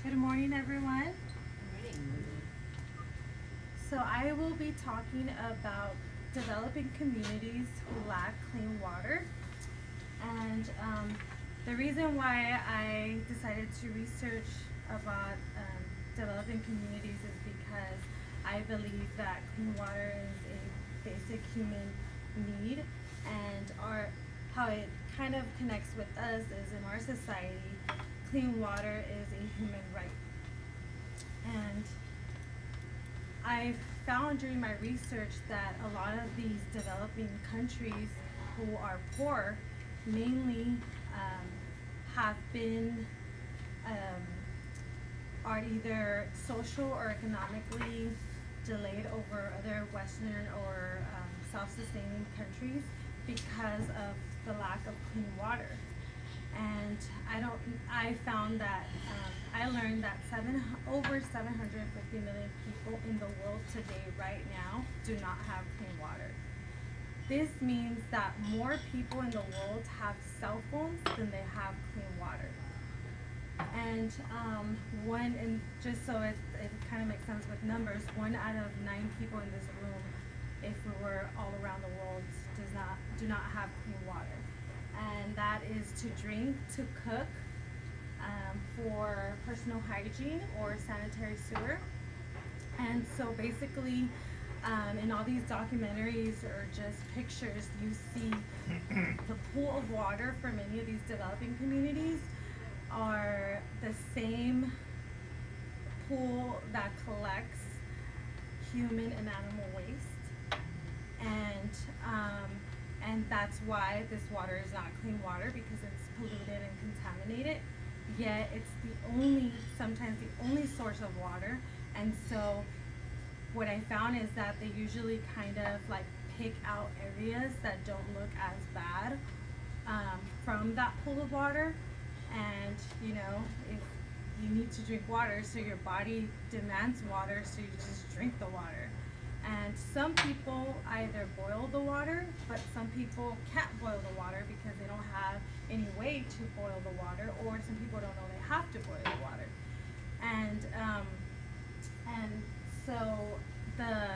Good morning, everyone. So I will be talking about developing communities who lack clean water. And the reason why I decided to research about developing communities is because I believe that clean water is a basic human need, and how it kind of connects with us is in our society, clean water is a human right. And I found during my research that a lot of these developing countries who are poor mainly have been are either social or economically delayed over other Western or self-sustaining countries because of the lack of clean water. And I found that I learned that over 750 million people in the world today, right now, do not have clean water. This means that more people in the world have cell phones than they have clean water. And just so it kind of makes sense with numbers, 1 out of 9 people in this room, if we were all around the world, do not have clean water. And that is to drink, to cook, for personal hygiene or sanitary sewer. And so basically, in all these documentaries or just pictures, you see the pool of water for many of these developing communities are the same pool that collects human and animal waste. And that's why this water is not clean water, because it's polluted and contaminated. Yet it's sometimes the only source of water. And so what I found is that they usually kind of like pick out areas that don't look as bad from that pool of water. And if you need to drink water, so your body demands water, so you just drink the water. And some people either boil the water, but some people can't boil the water because they don't have any way to boil the water, or some people don't know they have to boil the water. And so the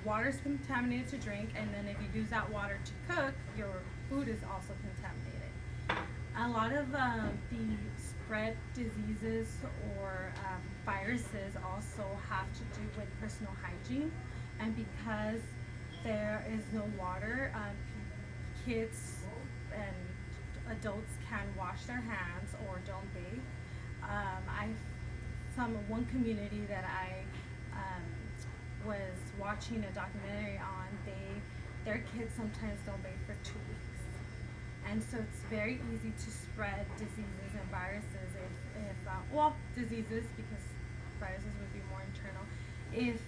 water is contaminated to drink, and then if you use that water to cook, your food is also contaminated. A lot of the spread diseases or viruses also have to do with personal hygiene. And because there is no water, kids and adults can wash their hands or don't bathe. One community that I was watching a documentary on, their kids sometimes don't bathe for 2 weeks. And so it's very easy to spread diseases and viruses diseases, because viruses would be more internal, if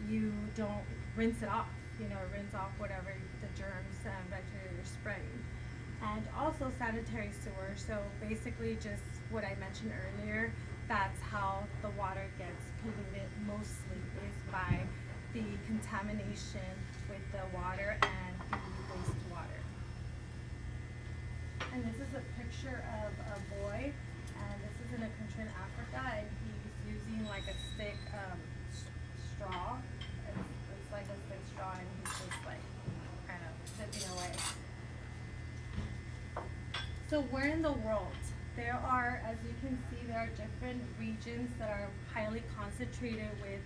you don't rinse it off, rinse off whatever the germs and bacteria you're spreading. And also sanitary sewer. So basically just what I mentioned earlier, that's how the water gets polluted mostly, is by the contamination with the water and the wastewater. And this is a picture of a boy, and this is in a country in Africa, and he's using like a stick straw. It's like a stick straw, and he's just like kind of sipping away. So where in the world? There are, as you can see, there are different regions that are highly concentrated with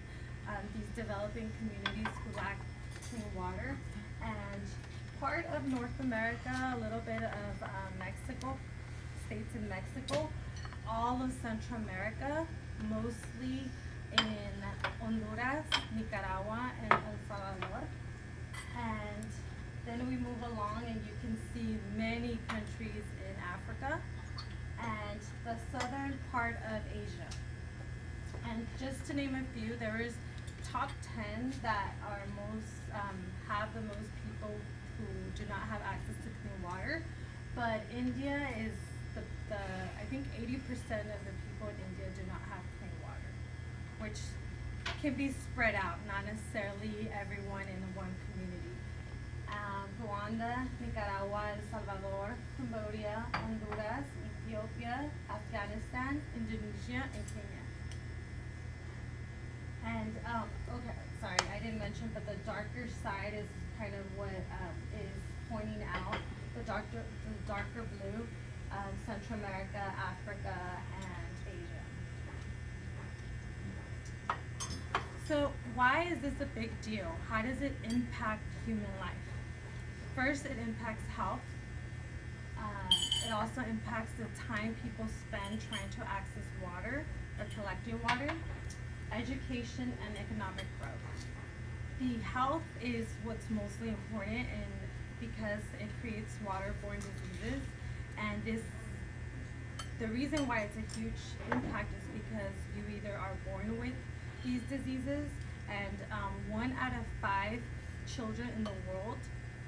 these developing communities who lack clean water. And part of North America, a little bit of Mexico, states in Mexico, all of Central America, mostly in Honduras, Nicaragua, and El Salvador. And then we move along and you can see many countries in Africa and the southern part of Asia. And just to name a few, there is top 10 that are have the most people who do not have access to clean water. But India is I think 80% of the people in India do not have clean water, which can be spread out, not necessarily everyone in one community. Rwanda, Nicaragua, El Salvador, Cambodia, Honduras, Ethiopia, Afghanistan, Indonesia, and Kenya. And, okay, sorry, I didn't mention, but the darker side is kind of what is pointing out. The darker blue, Central America, Africa, and Asia. So why is this a big deal? How does it impact human life? First, it impacts health. It also impacts the time people spend trying to access water or collecting water, education, and economic growth. The health is what's mostly important, and because it creates waterborne diseases, and the reason why it's a huge impact is because you either are born with these diseases, and 1 out of 5 children in the world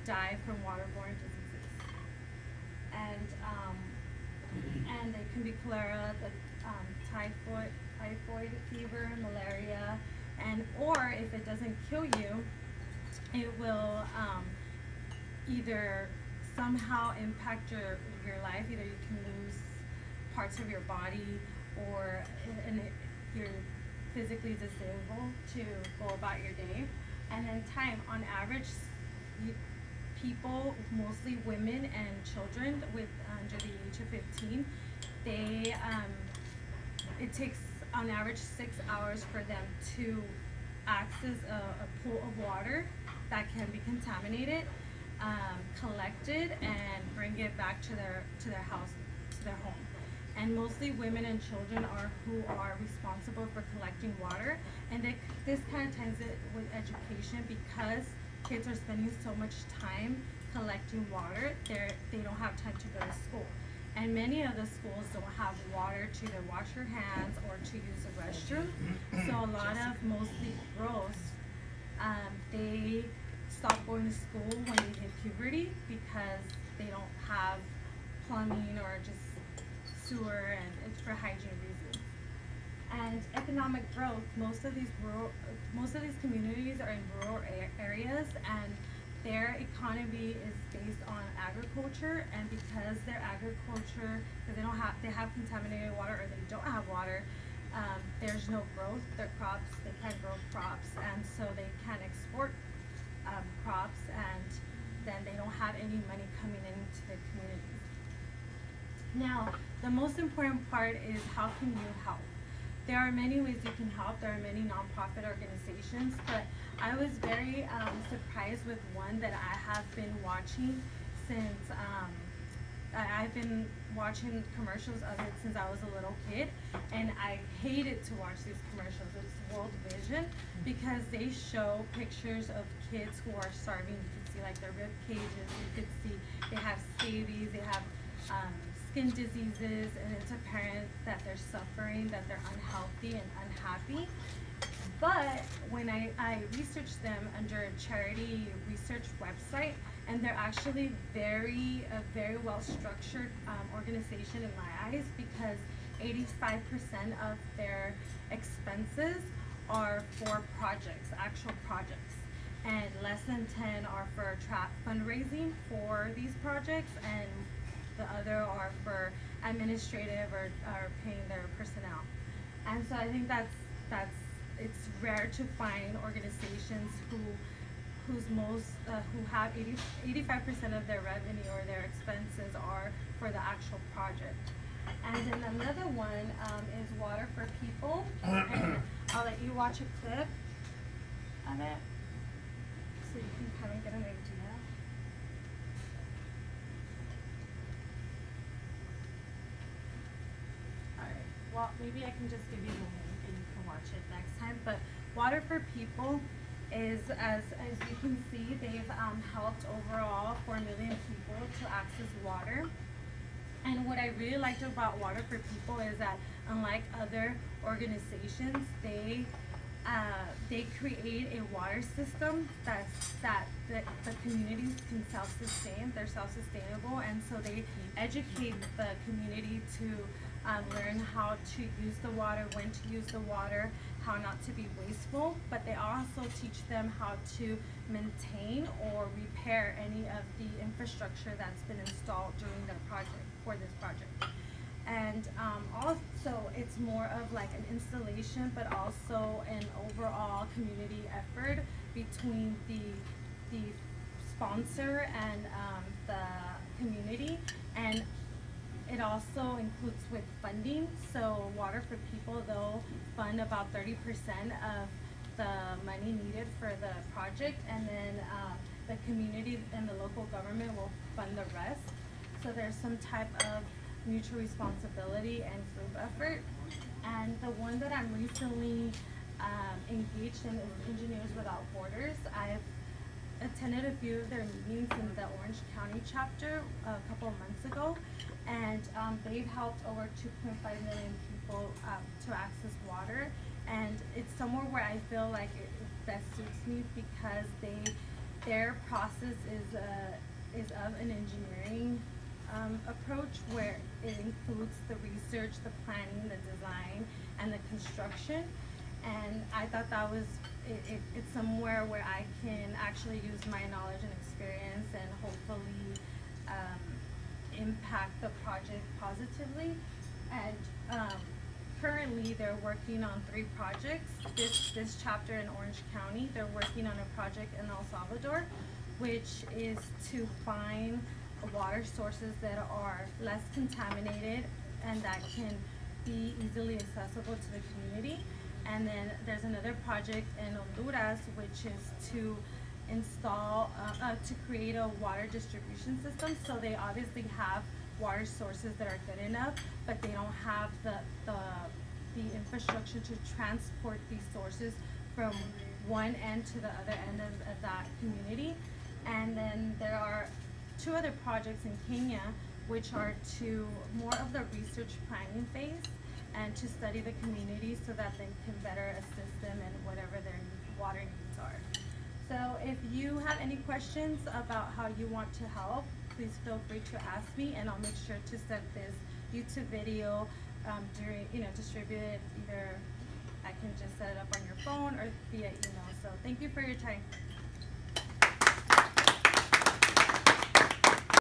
die from waterborne diseases, and they can be cholera, typhoid fever, malaria, or if it doesn't kill you, it will either somehow impact your life. Either you can lose parts of your body, or you're physically disabled to go about your day. And in time, on average, people, mostly women and children under the age of 15, it takes on average 6 hours for them to access a pool of water that can be contaminated, collected, and bring it back to their house, to their home. And mostly women and children are who are responsible for collecting water. And this kind of ties it with education, because kids are spending so much time collecting water, they don't have time to go to school. And many of the schools don't have water to either wash your hands or to use the restroom. So a lot of mostly girls, they stop going to school when they hit puberty because they don't have plumbing or just sewer, and it's for hygiene reasons. And economic growth, most of these communities are in rural areas, and their economy is based on agriculture. And because their agriculture, because they have contaminated water, or they don't have water, there's no growth. Their crops, they can't grow crops, and so they can't export crops, and then they don't have any money coming into the communities. Now, the most important part is, how can you help? There are many ways you can help. There are many nonprofit organizations, but I was very surprised with one that I have been watching since I've been watching commercials of it since I was a little kid, and I hated to watch these commercials. It's World Vision, because they show pictures of kids who are starving. You can see like their rib cages, you could see they have scabies, they have skin diseases, and it's apparent that they're suffering, that they're unhealthy and unhappy. But when I researched them under a charity research website, and they're actually a very well structured organization in my eyes, because 85% of their expenses are for projects, actual projects, and less than 10 are for fundraising for these projects, and the other are for administrative or paying their personnel. And so I think it's rare to find organizations who have 85% of their revenue or their expenses are for the actual project. And then another one is Water for People, and I'll let you watch a clip of it so you can kind of get an idea. Well, maybe I can just give you the link and you can watch it next time. But Water for People is, as you can see, they've helped overall 4 million people to access water. And what I really liked about Water for People is that, unlike other organizations, they create a water system that the communities can self-sustain. They're self-sustainable, and so they educate the community to learn how to use the water, when to use the water, how not to be wasteful, but they also teach them how to maintain or repair any of the infrastructure that's been installed during their project, for this project. And also it's more of like an installation, but also an overall community effort between the sponsor and the community. And it also includes with funding. So Water for People, they'll fund about 30% of the money needed for the project, and then the community and the local government will fund the rest. So there's some type of mutual responsibility and group effort. And the one that I'm recently engaged in is Engineers Without Borders. I've attended a few of their meetings in the Orange County chapter a couple of months ago, and they've helped over 2.5 million people to access water. And it's somewhere where I feel like it best suits me, because their process is of an engineering approach, where it includes the research, the planning, the design, and the construction. And I thought that was it's somewhere where I can actually use my knowledge and experience and hopefully impact the project positively. And currently they're working on 3 projects. This chapter in Orange County, they're working on a project in El Salvador, which is to find water sources that are less contaminated and that can be easily accessible to the community. And then there's another project in Honduras, which is to install, to create a water distribution system. So they obviously have water sources that are good enough, but they don't have the infrastructure to transport these sources from one end to the other end of that community. And then there are 2 other projects in Kenya, which are to more of the research planning phase, and to study the community so that they can better assist them in whatever their water needs are. So if you have any questions about how you want to help, please feel free to ask me, and I'll make sure to send this YouTube video during, distribute it. Either I can just set it up on your phone or via email. So thank you for your time.